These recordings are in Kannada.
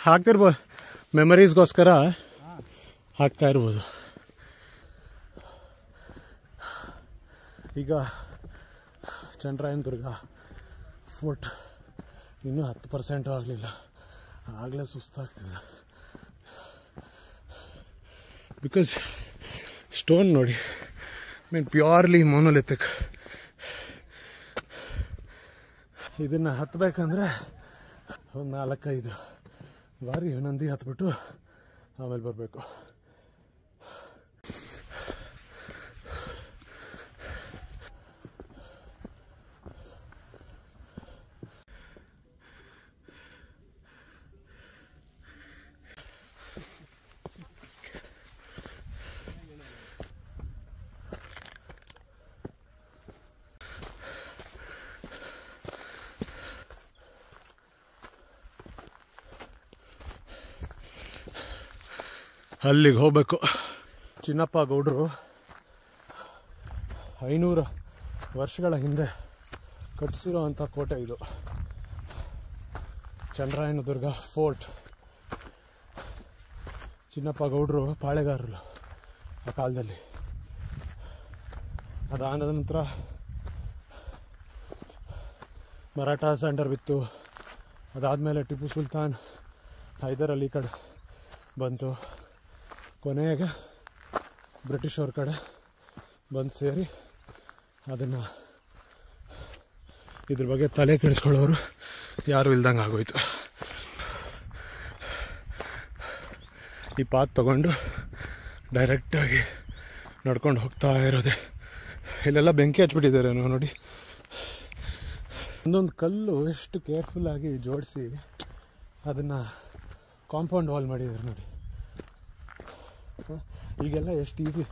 ಹಾಕ್ತಿರ್ಬೋದು, ಮೆಮರೀಸ್ಗೋಸ್ಕರ ಹಾಕ್ತಾ ಇರ್ಬೋದು. ಈಗ ಚನ್ನರಾಯನದುರ್ಗ ಫೋರ್ಟ್ ಇನ್ನೂ 10% ಆಗಲಿಲ್ಲ, ಆಗಲೇ ಸುಸ್ತಾಗ್ತಿದೆ. ಬಿಕಾಸ್ ಸ್ಟೋನ್ ನೋಡಿ, ಪ್ಯೂರ್ಲಿ ಮೊನೊಲಿಥಿಕ್. ಇದನ್ನು ಹತ್ತಬೇಕಂದ್ರೆ ಒಂದು 4-5 ಬಾರಿ ನಂದಿ ಹತ್ಬಿಟ್ಟು ಆಮೇಲೆ ಬರಬೇಕು. ಅಲ್ಲಿಗೆ ಹೋಗ್ಬೇಕು. ಚಿನ್ನಪ್ಪ ಗೌಡರು 500 ವರ್ಷಗಳ ಹಿಂದೆ ಕಟ್ಟಿಸಿರೋ ಅಂಥ ಕೋಟೆ ಇದು, ಚನ್ನರಾಯನದುರ್ಗ ಫೋರ್ಟ್. ಚಿನ್ನಪ್ಪ ಗೌಡರು ಪಾಳೆಗಾರರು ಆ ಕಾಲದಲ್ಲಿ. ಅದಾದ ನಂತರ ಮರಾಠಾಸ್ ಅಂಡರ್ ಬಿತ್ತು. ಅದಾದಮೇಲೆ ಟಿಪ್ಪು ಸುಲ್ತಾನ್, ಹೈದರ್ ಅಲಿ ಕಡೆ ಬಂತು. ಕೊನೆಗೆ ಬ್ರಿಟಿಷ್ ಅವ್ರ ಕಡೆ ಬಂದು ಸೇರಿ ಅದನ್ನು ಇದ್ರ ಬಗ್ಗೆ ತಲೆ ಕೆಡಿಸ್ಕೊಳ್ಳೋರು ಯಾರೂ ಇಲ್ದಂಗೆ ಆಗೋಯ್ತು. ಈ ಪಾತ್ ತಗೊಂಡು ಡೈರೆಕ್ಟಾಗಿ ನಡ್ಕೊಂಡು ಹೋಗ್ತಾ ಇರೋದೆ. ಇಲ್ಲೆಲ್ಲ ಬೆಂಕಿ ಹಚ್ಬಿಟ್ಟಿದ್ದಾರೆ ನೋಡಿ. ಒಂದೊಂದು ಕಲ್ಲು ಎಷ್ಟು ಕೇರ್ಫುಲ್ಲಾಗಿ ಜೋಡಿಸಿ ಅದನ್ನು ಕಾಂಪೌಂಡ್ ವಾಲ್ ಮಾಡಿದ್ದಾರೆ ನೋಡಿ. ಈಗೆಲ್ಲ ಎಷ್ಟು ಈಸಿ,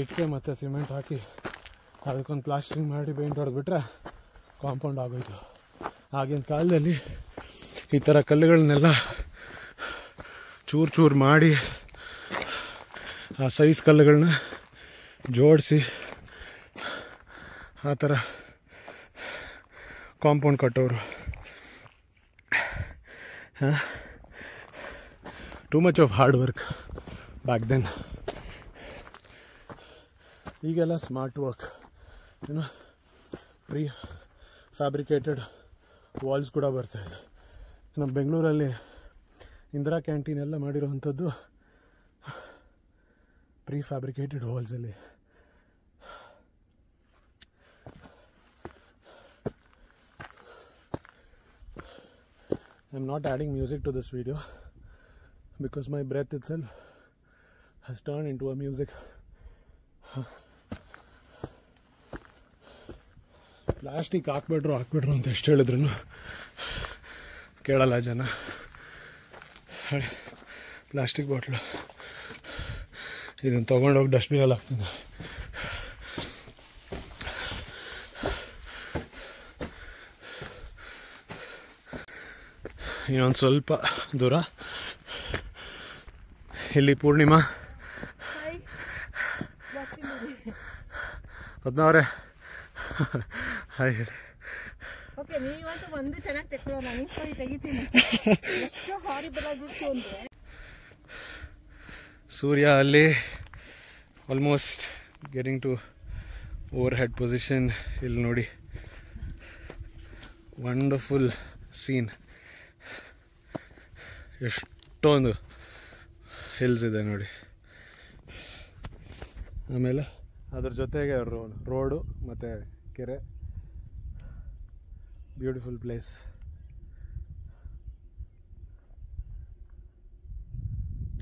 ಇಟ್ಟಿಗೆ ಮತ್ತು ಸಿಮೆಂಟ್ ಹಾಕಿ ಅದಕ್ಕೊಂದು ಪ್ಲಾಸ್ಟ್ರಿಂಗ್ ಮಾಡಿ ಪೇಂಟ್ ಹೊಡೆದ್ಬಿಟ್ರೆ ಕಾಂಪೌಂಡ್ ಆಗೋಯ್ತು. ಆಗಿನ ಕಾಲದಲ್ಲಿ ಈ ಥರ ಕಲ್ಲುಗಳನ್ನೆಲ್ಲ ಚೂರು ಮಾಡಿ ಆ ಸೈಜ್ ಕಲ್ಲುಗಳನ್ನ ಜೋಡಿಸಿ ಆ ಥರ ಕಾಂಪೌಂಡ್ ಕಟ್ಟೋರು. Too much of hard work back then. ಈಗೆಲ್ಲ ಸ್ಮಾರ್ಟ್ ವರ್ಕ್, ಏನೋ ಪ್ರೀ ಫ್ಯಾಬ್ರಿಕೇಟೆಡ್ ವಾಲ್ಸ್ ಕೂಡ ಬರ್ತಾಯಿದೆ. ನಮ್ಮ ಬೆಂಗಳೂರಲ್ಲಿ ಇಂದಿರಾ ಕ್ಯಾಂಟೀನ್ ಎಲ್ಲ ಮಾಡಿರೋವಂಥದ್ದು ಪ್ರೀ ಫ್ಯಾಬ್ರಿಕೇಟೆಡ್ ವಾಲ್ಸಲ್ಲಿ. I am not adding music to this video because my breath itself has turned into a music. Plastic ಹಾಕ್ಬಿಟ್ರು ಅಂತ ಎಷ್ಟು ಹೇಳಿದ್ರು ಕೇಳಲ್ಲ ಜನ. ಪ್ಲಾಸ್ಟಿಕ್ ಬಾಟ್ಲು ಇದನ್ನು ತೊಗೊಂಡೋಗಿ ಡಸ್ಟ್ಬಿನಲ್ಲಿ ಹಾಕ್ತೀನಿ. ಇನ್ನೊಂದು ಸ್ವಲ್ಪ ದೂರ ಇಲ್ಲಿ ಪೂರ್ಣಿಮಾ, ಪದ್ಮಾವ್ರೆ ಹಾಯ್ ಹೇಳಿ. ಸೂರ್ಯ ಅಲ್ಲಿ almost getting to overhead position. ಇಲ್ಲಿ ನೋಡಿ, ವಂಡರ್ಫುಲ್ ಸೀನ್. ಎಷ್ಟೊಂದು ಹಿಲ್ಸ್ ಇದೆ ನೋಡಿ. ಆಮೇಲೆ ಅದ್ರ ಜೊತೆಗೆ ರೋಡು ಮತ್ತು ಕೆರೆ. Beautiful place.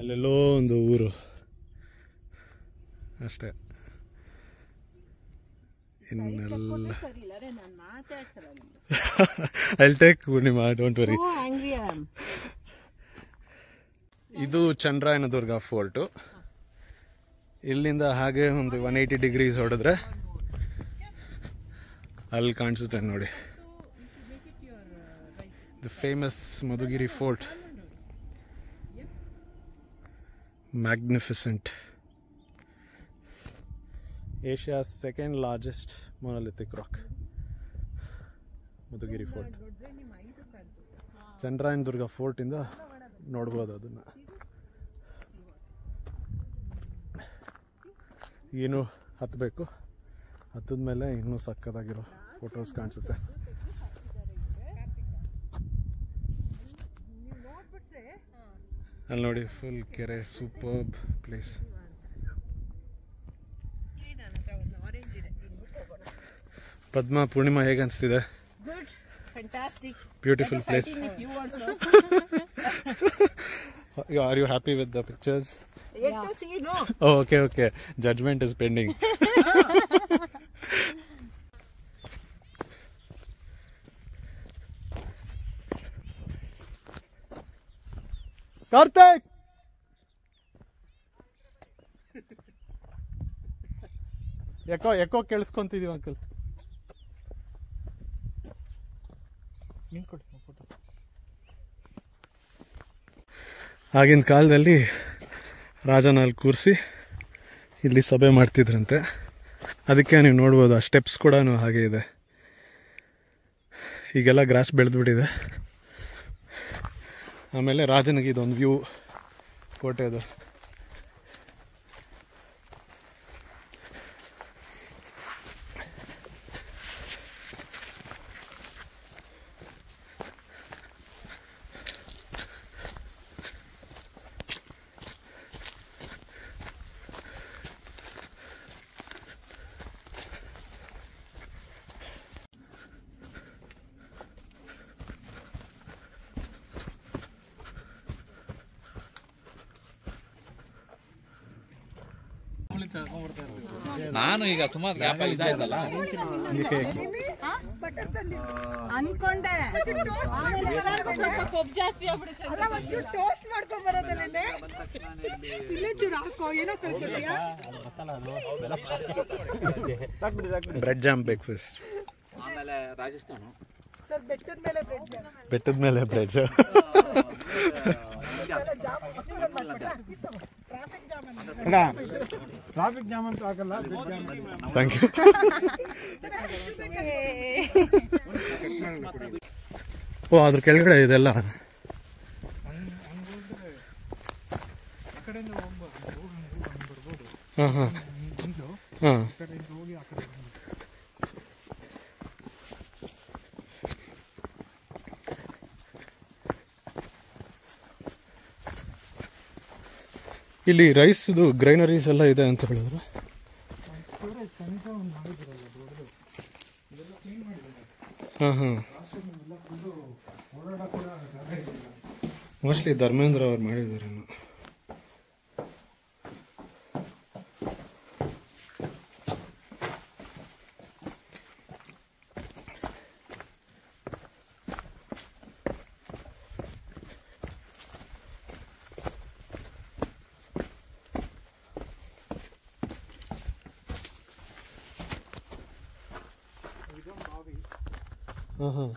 ಅಲ್ಲೆಲ್ಲೋ ಒಂದು ಊರು ಅಷ್ಟೇ. ಇನ್ನೆಲ್ಲ I'll take Purnima, don't worry. So angry I am. ಇದು ಚನ್ನರಾಯನದುರ್ಗ ಫೋರ್ಟು. ಇಲ್ಲಿಂದ ಹಾಗೆ ಒಂದು 180 ಡಿಗ್ರೀಸ್ ಹೊಡೆದ್ರೆ ಅಲ್ಲಿ ಕಾಣಿಸುತ್ತೆ ನೋಡಿ, the famous Madhugiri fort. Magnificent. Asia's second largest monolithic rock, Madhugiri fort. Chandrayanadurga ಫೋರ್ಟಿಂದ ನೋಡ್ಬೋದು ಅದನ್ನು. ಏನು ಹತ್ತಬೇಕು, ಹತ್ತದ ಮೇಲೆ ಇನ್ನೂ ಸಕ್ಕತ್ತಾಗಿರೋ ಫೋಟೋಸ್ ಕಾಣಿಸುತ್ತೆ. ಅಲ್ಲಿ ನೋಡಿ ಫುಲ್ ಕೆರೆ, ಸೂಪರ್ಬ್ ಪ್ಲೇಸ್. ಪದ್ಮ, ಪೂರ್ಣಿಮಾ ಹೇಗೆ ಅನಿಸ್ತಿದೆ? Beautiful place. Are you happy with the pictures? Yet to see, no. Oh, okay. Judgment is pending. Karthik! Echo ಕೇಳಿಸ್ಕೊಂತಿದೀವಿ ಅಂಕಲ್. ಆಗಿನ ಕಾಲದಲ್ಲಿ ರಾಜನಲ್ಲಿ ಕೂರಿಸಿ ಇಲ್ಲಿ ಸಭೆ ಮಾಡ್ತಿದ್ರಂತೆ. ಅದಕ್ಕೆ ನೀವು ನೋಡ್ಬೋದು, ಆ ಸ್ಟೆಪ್ಸ್ ಕೂಡ ಹಾಗೆ ಇದೆ. ಈಗೆಲ್ಲ ಗ್ರಾಸ್ ಬೆಳೆದ್ಬಿಟ್ಟಿದೆ. ಆಮೇಲೆ ರಾಜನಿಗೆ ಇದೊಂದು ವ್ಯೂ, ಕೋಟೆದು. ನಾನು ಈಗ ತುಂಬಾ ಗ್ಯಾಪ್ ಇದಾಯ್ತಲ್ಲ ಅನ್ಕೊಂಡೆ, ಸ್ವಲ್ಪ ಕೊಬ್ಬು ಜಾಸ್ತಿ ಆಗ್ಬಿಡುತ್ತೆ. ಟೋಸ್ಟ್ ಮಾಡ್ಕೊಂಡ್ ಬರೋದಲ್ಲೇ ಇಲ್ಲೇ ಚೂರು ಹಾಕೋ, ಏನೋ ಕಳ್ಕೊತೀಯಾ. Bread jam breakfast. ಆಮೇಲೆ ರಾಜಸ್ಥಾನ ಸರ್, ಬೆಟ್ಟದ ಮೇಲೆ ಬ್ರೆಡ್ ಜಾಮ್. ಬೆಟ್ಟದ ಮೇಲೆ ಬ್ರೆಡ್ ಜಾಮ್. ಟ್ರಾಫಿಕ್ ಜಾಮ್ ಅಂತ ಆಗಲ್ಲ. Thank you. ಓ, ಅದ್ರ ಕೆಳಗಡೆ ಇದೆಲ್ಲ. ಹಾಂ ಹಾಂ ಹಾಂ. ಇಲ್ಲಿ ರೈಸ್ದು ಗ್ರೈನರೀಸ್ ಎಲ್ಲ ಇದೆ ಅಂತ ಹೇಳಿದ್ರು. ಹಾಂ ಹಾಂ. ಮೋಸ್ಟ್ಲಿ ಧರ್ಮೇಂದ್ರ ಅವ್ರು ಮಾಡಿದ್ದಾರೆ. ಹಾಂ ಹಾಂ.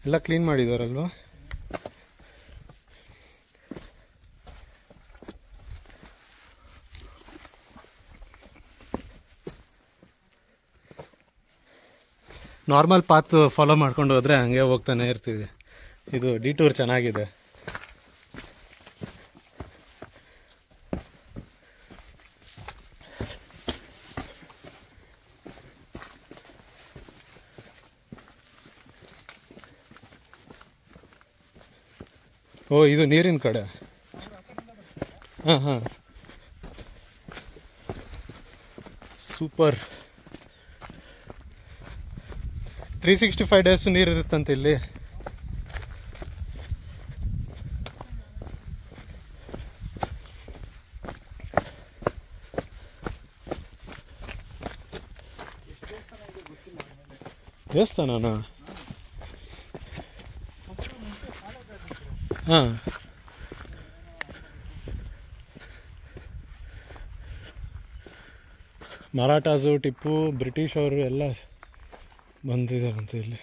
ಎಲ್ಲ ಕ್ಲೀನ್ ಮಾಡಿದಾರಲ್ವಾ? ನಾರ್ಮಲ್ ಪಾತ್ ಫಾಲೋ ಮಾಡ್ಕೊಂಡು ಹೋದರೆ ಹಂಗೆ ಹೋಗ್ತಾನೆ ಇರ್ತೀವಿ. ಇದು ಡಿಟೂರ್ ಚೆನ್ನಾಗಿದೆ. ಓ, ಇದು ನೀರಿನ ಕಡೆ. ಹಾಂ ಹಾಂ, ಸೂಪರ್. 365 ಡೇಸ್ ನೀರು ಇರುತ್ತಂತೆ ಇಲ್ಲಿ. ದೇವಸ್ಥಾನನಾ? ಹಾಂ. ಮರಾಠಾಸು, ಟಿಪ್ಪು, ಬ್ರಿಟಿಷ್ ಅವರು ಎಲ್ಲ ಬಂದಿದ್ದಾರಂತೆ ಇಲ್ಲಿ.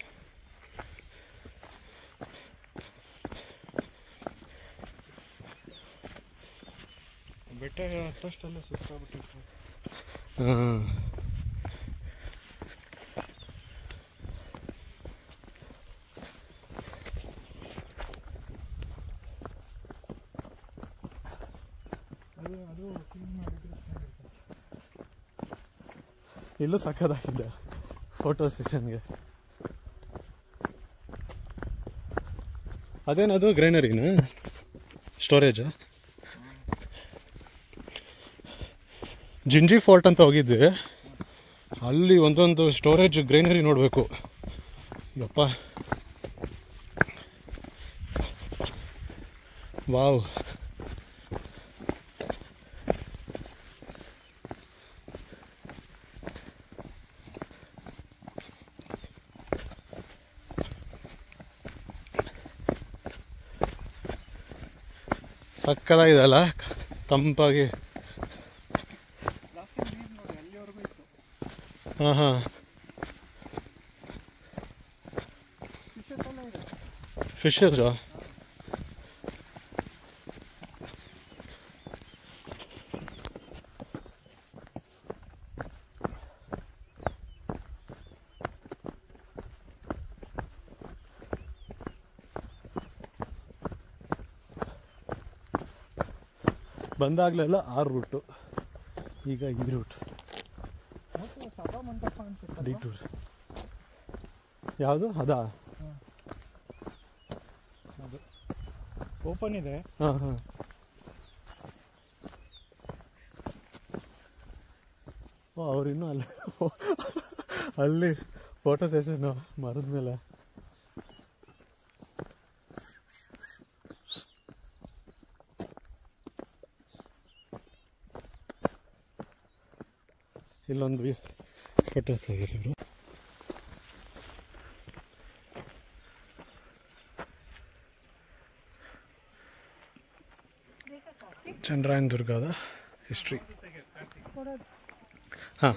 ಬೆಟ್ಟ ಫಸ್ಟೆಲ್ಲ ಸುತ್ತಾಗ್ಬಿಟ್ಟಿತ್ತು. ಹಾಂ, ಅದು ಕ್ಲೀನ್ ಮಾಡಿದ್ರೆ ಇಲ್ಲೂ ಸಕ್ಕದಾಗಿದೆ ಫೋಟೋ ಸೆಷನ್ಗೆ. ಅದೇನದು ಗ್ರೈನರಿನಾ, ಸ್ಟೋರೇಜಾ? ಜಿಂಜಿ ಫೋರ್ಟ್ ಅಂತ ಹೋಗಿದ್ವಿ, ಅಲ್ಲಿ ಒಂದೊಂದು ಸ್ಟೋರೇಜ್ ಗ್ರೈನರಿ ನೋಡಬೇಕು. ಯಪ್ಪ, ವಾವ್. ಸಕ್ಕದಾಗಿದೆಲ್ಲ, ತಂಪಾಗಿ. ಹಾಂ ಹಾಂ, ಫಿಶರ್ಸಾ? ಬಂದಾಗಲೆಲ್ಲ ಆ ರೂಟು, ಈಗ ಈ ರೂಟ್ ಡಿಟೂರ್. ಯಾವುದು ಅದಾ? ಅದು ಓಪನ್ ಇದೆ. ಹಾಂ ಹಾಂ, ಓ ಅವ್ರಿನ್ನೂ ಅಲ್ಲಿ ಫೋಟೋ ಸೆಷನ್ನು ಮರದ ಮೇಲೆ. ಇಲ್ಲೊಂದು ಫೋಟೋಸ್ ತೆಗೀರಿ. ಚಂದ್ರಾಯನ ದುರ್ಗದ ಹಿಸ್ಟ್ರಿ. ಹಾಂ.